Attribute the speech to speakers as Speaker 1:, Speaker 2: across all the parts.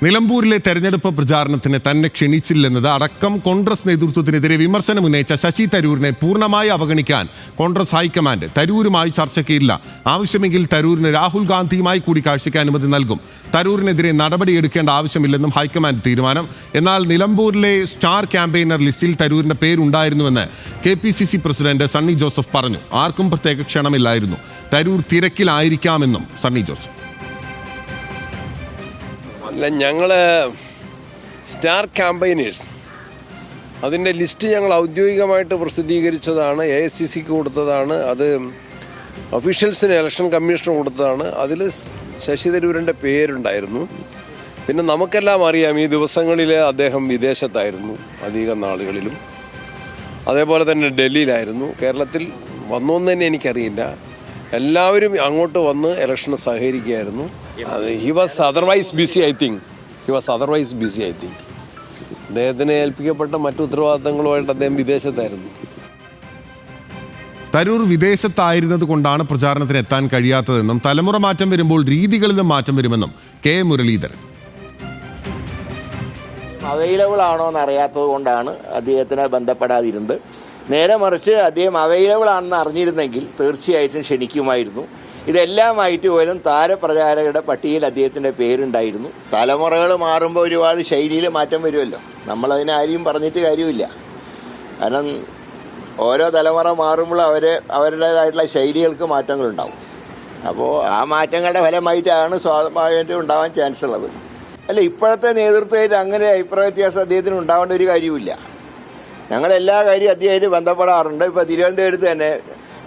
Speaker 1: നിലമ്പൂരിലെ തെരഞ്ഞെടുപ്പ് പ്രചാരണത്തിന് തന്നെ ക്ഷണിച്ചില്ലെന്നത് അടക്കം കോൺഗ്രസ് നേതൃത്വത്തിനെതിരെ വിമർശനം ഉന്നയിച്ച ശശി തരൂരിനെ പൂർണ്ണമായി അവഗണിക്കാൻ കോൺഗ്രസ് ഹൈക്കമാൻഡ് തരൂരുമായി ചർച്ചയ്ക്കില്ല. ആവശ്യമെങ്കിൽ തരൂരിന് രാഹുൽ ഗാന്ധിയുമായി കൂടിക്കാഴ്ചയ്ക്ക് അനുമതി നൽകും. തരൂരിനെതിരെ നടപടിയെടുക്കേണ്ട ആവശ്യമില്ലെന്നും ഹൈക്കമാൻഡ് തീരുമാനം. എന്നാൽ നിലമ്പൂരിലെ സ്റ്റാർ ക്യാമ്പയിനർ ലിസ്റ്റിൽ തരൂരിന്റെ പേരുണ്ടായിരുന്നുവെന്ന് KPCC പ്രസിഡന്റ് സണ്ണി ജോസഫ് പറഞ്ഞു. ആർക്കും പ്രത്യേക ക്ഷണമില്ലായിരുന്നു. തരൂർ തിരക്കിലായിരിക്കാമെന്നും സണ്ണി ജോസഫ്.
Speaker 2: അല്ല, ഞങ്ങൾ സ്റ്റാർ ക്യാമ്പയിനേഴ്സ് അതിൻ്റെ ലിസ്റ്റ് ഞങ്ങൾ ഔദ്യോഗികമായിട്ട് പ്രസിദ്ധീകരിച്ചതാണ്, AICCക്ക് കൊടുത്തതാണ്, അത് ഒഫീഷ്യൽസിന് ഇലക്ഷൻ കമ്മീഷന് കൊടുത്തതാണ്. അതിൽ ശശി തരൂരിൻ്റെ പേരുണ്ടായിരുന്നു. പിന്നെ നമുക്കെല്ലാം അറിയാം, ഈ ദിവസങ്ങളിൽ അദ്ദേഹം വിദേശത്തായിരുന്നു അധികം നാളുകളിലും. അതേപോലെ തന്നെ ഡൽഹിയിലായിരുന്നു. കേരളത്തിൽ വന്നോന്ന് തന്നെ എനിക്കറിയില്ല. എല്ലാവരും അങ്ങോട്ട് വന്ന് ഇലക്ഷന് സഹകരിക്കുകയായിരുന്നു. He was otherwise busy I think. അദ്ദേഹത്തിന് ഏൽപ്പിക്കപ്പെട്ട മറ്റു ഉത്തരവാദിത്തങ്ങളുമായിട്ട് അദ്ദേഹം വിദേശത്തായിരുന്നു.
Speaker 1: തരൂർ വിദേശത്തായിരുന്നത് കൊണ്ടാണ് പ്രചാരണത്തിന് എത്താൻ കഴിയാത്തതെന്നും തലമുറ മാറ്റം വരുമ്പോൾ രീതികളിലും മാറ്റം വരുമെന്നും K മുരളീധരൻ.
Speaker 3: അവൈലബിൾ ആണോ എന്ന് അറിയാത്തത് കൊണ്ടാണ് അദ്ദേഹത്തിനെ ബന്ധപ്പെടാതിരുന്നത്. നേരെ മറിച്ച് അദ്ദേഹം അവൈലബിൾ ആണെന്ന് അറിഞ്ഞിരുന്നെങ്കിൽ തീർച്ചയായിട്ടും ക്ഷണിക്കുമായിരുന്നു. ഇതെല്ലാമായിട്ട് പോലും താരപ്രചാരകരുടെ പട്ടികയിൽ അദ്ദേഹത്തിൻ്റെ പേരുണ്ടായിരുന്നു. തലമുറകൾ മാറുമ്പോൾ ഒരുപാട് ശൈലിയിൽ മാറ്റം വരുമല്ലോ. നമ്മളതിനെ ആരെയും പറഞ്ഞിട്ട് കാര്യമില്ല. കാരണം ഓരോ തലമുറ മാറുമ്പോൾ അവരുടേതായിട്ടുള്ള ശൈലികൾക്ക് മാറ്റങ്ങളുണ്ടാവും. അപ്പോൾ ആ മാറ്റങ്ങളുടെ ഫലമായിട്ടാണ് സ്വാഭാവികമായിട്ടും ഉണ്ടാവാൻ ചാൻസ് ഉള്ളത്. അല്ല, ഇപ്പോഴത്തെ നേതൃത്വമായിട്ട് അങ്ങനെ അഭിപ്രായ വ്യത്യാസം അദ്ദേഹത്തിന് ഉണ്ടാവേണ്ട ഒരു കാര്യമില്ല. ഞങ്ങളെല്ലാ കാര്യവും അദ്ദേഹമായിട്ട് ബന്ധപ്പെടാറുണ്ട്. ഇപ്പോൾ തിരുവനന്തപുരത്ത് തന്നെ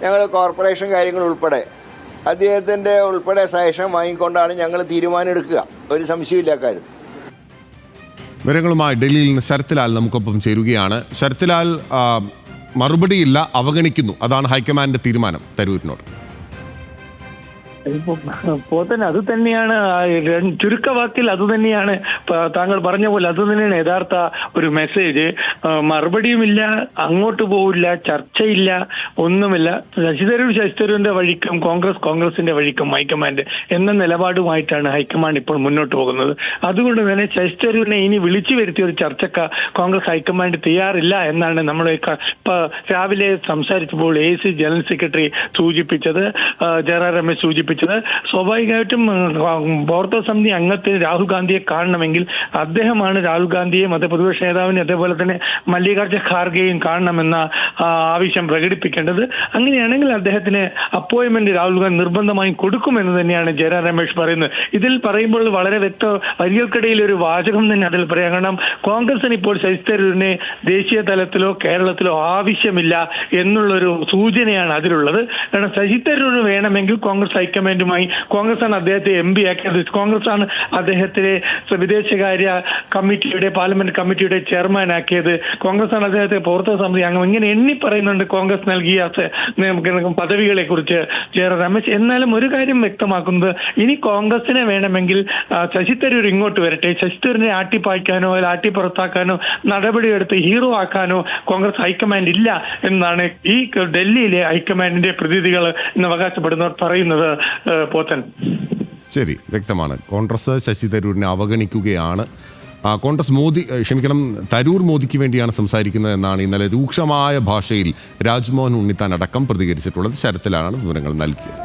Speaker 3: ഞങ്ങൾ കോർപ്പറേഷൻ കാര്യങ്ങൾ ഉൾപ്പെടെ അദ്ദേഹത്തിൻ്റെ ഉൾപ്പെടെ സജഷൻ വാങ്ങിക്കൊണ്ടാണ് ഞങ്ങൾ തീരുമാനം എടുക്കുക. ഒരു സംശയമില്ല കാര്യത്തിൽ.
Speaker 1: വിവരങ്ങളുമായി ഡൽഹിയിൽ നിന്ന് ശരത്ലാൽ നമുക്കൊപ്പം ചേരുകയാണ്. ശരത്ലാൽ, മറുപടിയില്ല, അവഗണിക്കുന്നു, അതാണ് ഹൈക്കമാൻഡിന്റെ തീരുമാനം തരൂരിനോട്.
Speaker 4: പോത്തൻ അത് തന്നെയാണ്, ചുരുക്കവാക്കിൽ അത് തന്നെയാണ് താങ്കൾ പറഞ്ഞ പോലെ അത് തന്നെയാണ് യഥാർത്ഥ ഒരു മെസ്സേജ്. മറുപടിയുമില്ല, അങ്ങോട്ട് പോവില്ല, ചർച്ചയില്ല, ഒന്നുമില്ല. ശശി തരൂരിന്റെ വഴിക്കും കോൺഗ്രസിന്റെ വഴിക്കും ഹൈക്കമാൻഡ് എന്ന നിലപാടുമായിട്ടാണ് ഹൈക്കമാൻഡ് ഇപ്പോൾ മുന്നോട്ട് പോകുന്നത്. അതുകൊണ്ട് തന്നെ ശശി തരൂരിനെ ഇനി വിളിച്ചു വരുത്തിയ ഒരു ചർച്ചക്ക് കോൺഗ്രസ് ഹൈക്കമാൻഡ് തയ്യാറില്ല എന്നാണ് നമ്മൾ രാവിലെ സംസാരിച്ചപ്പോൾ AIC ജനറൽ സെക്രട്ടറി സൂചിപ്പിച്ചത്, ജയറാം രമേശ് സൂചിപ്പിച്ചത്. സ്വാഭാവികമായിട്ടും പ്രവർത്തക സമിതി അംഗത്തിന് രാഹുൽ ഗാന്ധിയെ കാണണമെങ്കിൽ അദ്ദേഹമാണ് രാഹുൽ ഗാന്ധിയെയും പ്രതിപക്ഷ നേതാവിനെ അതേപോലെ തന്നെ മല്ലികാർജ്ജുന ഖാർഗെയും കാണണമെന്ന ആവശ്യം പ്രകടിപ്പിക്കേണ്ടത്. അങ്ങനെയാണെങ്കിൽ അദ്ദേഹത്തിന് അപ്പോയിന്റ്മെന്റ് രാഹുൽ ഗാന്ധി നിർബന്ധമായും കൊടുക്കുമെന്ന് തന്നെയാണ് ജയറാം രമേശ് പറയുന്നത്. ഇതിൽ പറയുമ്പോൾ വളരെ വരികൾക്കിടയിൽ ഒരു വാചകം തന്നെ അതിൽ പറയാം. കാരണം കോൺഗ്രസിന് ഇപ്പോൾ ശശി തരൂരിനെ ദേശീയ തലത്തിലോ കേരളത്തിലോ ആവശ്യമില്ല എന്നുള്ളൊരു സൂചനയാണ് അതിലുള്ളത്. കാരണം ശശി തരൂരിന് വേണമെങ്കിൽ കോൺഗ്രസ് ഹൈക്കമാൻഡുമായി, കോൺഗ്രസാണ് അദ്ദേഹത്തെ MP ആക്കിയത്, കോൺഗ്രസാണ് അദ്ദേഹത്തിലെ വിദേശകാര്യ കമ്മിറ്റിയുടെ പാർലമെന്റ് കമ്മിറ്റിയുടെ ചെയർമാൻ ആക്കിയത്, കോൺഗ്രസാണ് അദ്ദേഹത്തെ പ്രവർത്തക സമിതി അംഗം. ഇങ്ങനെ എണ്ണി പറയുന്നുണ്ട് കോൺഗ്രസ് നൽകിയ പദവികളെ കുറിച്ച് ജയറാം രമേശ്. എന്നാലും ഒരു കാര്യം വ്യക്തമാക്കുന്നത്, ഇനി കോൺഗ്രസിനെ വേണമെങ്കിൽ ശശി തരൂർ ഇങ്ങോട്ട് വരട്ടെ, ശശി തരൂരിനെ ആട്ടിപ്പായ്ക്കാനോ ആട്ടി പുറത്താക്കാനോ നടപടിയെടുത്ത് ഹീറോ ആക്കാനോ കോൺഗ്രസ് ഹൈക്കമാൻഡ് ഇല്ല എന്നാണ് ഈ ഡൽഹിയിലെ ഹൈക്കമാൻഡിന്റെ പ്രതിനിധികൾ എന്ന് അവകാശപ്പെടുന്നവർ പറയുന്നത്. പോത്തൻ,
Speaker 1: ശരി, വ്യക്തമാണ്. കോൺഗ്രസ് ശശി തരൂരിനെ അവഗണിക്കുകയാണ്. തരൂർ മോദിക്ക് വേണ്ടിയാണ് സംസാരിക്കുന്നത് എന്നാണ് ഇന്നലെ രൂക്ഷമായ ഭാഷയിൽ രാജ്മോഹൻ ഉണ്ണിത്താൻ അടക്കം പ്രതികരിച്ചിട്ടുള്ളത്. ശരത്തിലാണ് വിവരങ്ങൾ നൽകിയത്.